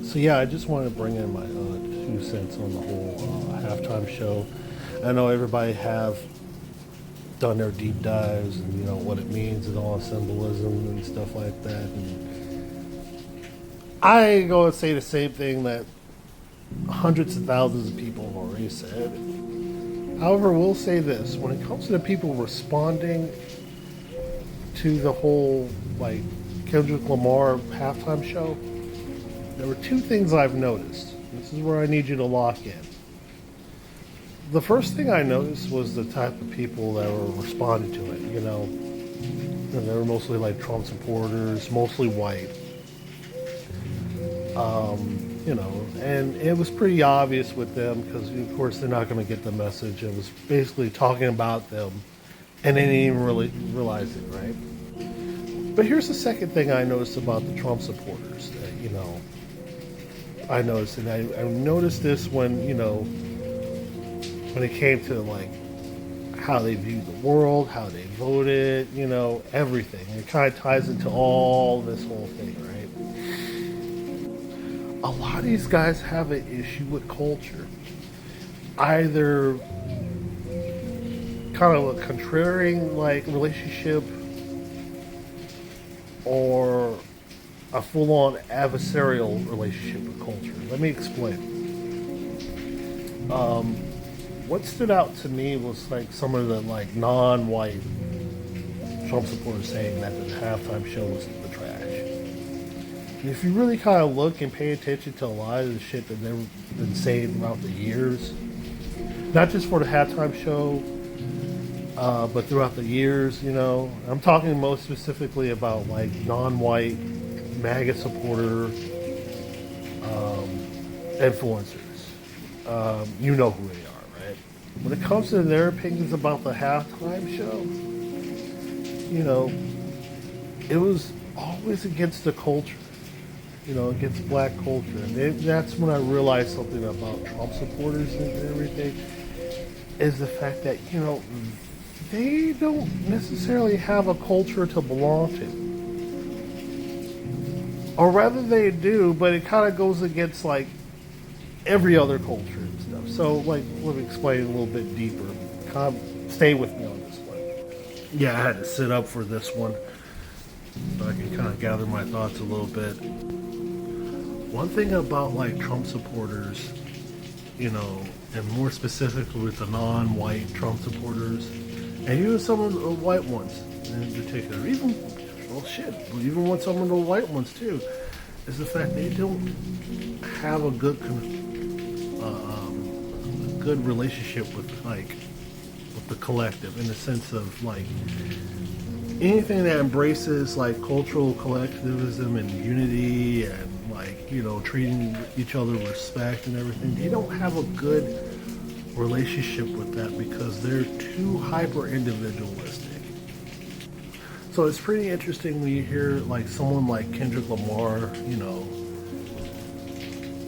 So yeah, I just wanted to bring in my 2 cents on the whole halftime show. I know everybody have done their deep dives and what it means and all the symbolism and stuff like that. And I ain't gonna say the same thing that hundreds of thousands of people have already said. However, we'll say this: when it comes to the people responding to the whole like Kendrick Lamar halftime show, there were two things I've noticed. This is where I need you to lock in. The first thing I noticed was the type of people that were responding to it. And they were mostly like Trump supporters, mostly white. And it was pretty obvious with them because, of course, they're not going to get the message. It was basically talking about them, and they didn't even really realize it, right? But here's the second thing I noticed about the Trump supporters. I noticed, and I noticed this when it came to like how they viewed the world, how they voted, everything. It kind of ties into all this whole thing, right? A lot of these guys have an issue with culture. Either kind of a contrarian like relationship or a full-on adversarial relationship with culture. Let me explain. What stood out to me was like some of the like non-white Trump supporters saying that the halftime show was the trash. And if you really kind of look and pay attention to a lot of the shit that they've been saying throughout the years, not just for the halftime show, but throughout the years, I'm talking most specifically about like non-white Maga supporter influencers. You know who they are, right? When it comes to their opinions about the halftime show, it was always against the culture, against black culture. And that's when I realized something about Trump supporters and everything, is the fact that, they don't necessarily have a culture to belong to. Or rather they do, but it kind of goes against like every other culture and stuff. So like, let me explain a little bit deeper. Stay with me on this one. Yeah, I had to sit up for this one so I can kind of gather my thoughts a little bit. One thing about like Trump supporters, and more specifically with the non-white Trump supporters, and even some of the white ones in particular, even with some of the white ones too, is the fact they don't have a good relationship with the collective, in the sense of like anything that embraces like cultural collectivism and unity and like treating each other with respect and everything. They don't have a good relationship with that because they're too hyper individualistic. So it's pretty interesting when you hear like someone like Kendrick Lamar,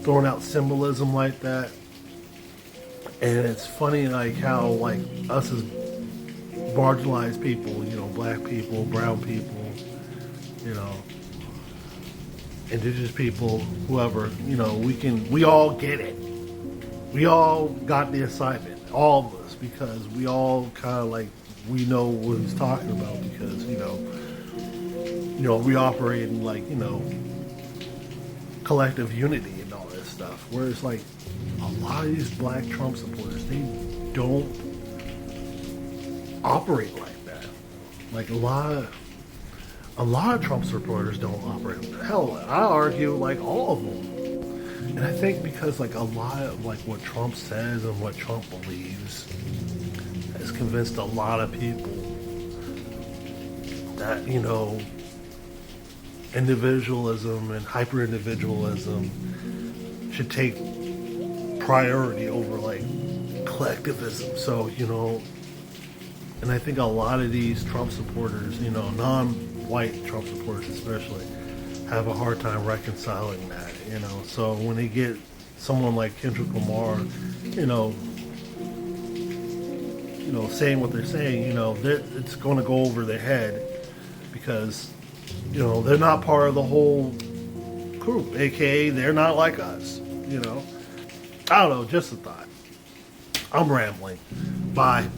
throwing out symbolism like that. And it's funny like how like us as marginalized people, black people, brown people, indigenous people, whoever, we all get it. We all got the assignment, all of us, because we all kind of like, we know what he's talking about because, we operate in like, collective unity and all this stuff. Whereas like a lot of these black Trump supporters, they don't operate like that. Like a lot of Trump supporters don't operate. Hell, I argue like all of them. And I think because like a lot of like what Trump says and what Trump believes has convinced a lot of people that, individualism and hyper individualism should take priority over like collectivism. So, and I think a lot of these Trump supporters, non-white Trump supporters especially, have a hard time reconciling that, So when they get someone like Kendrick Lamar, saying what they're saying, it's going to go over their head because, they're not part of the whole crew, aka they're not like us. You know, I don't know, just a thought. I'm rambling. Bye.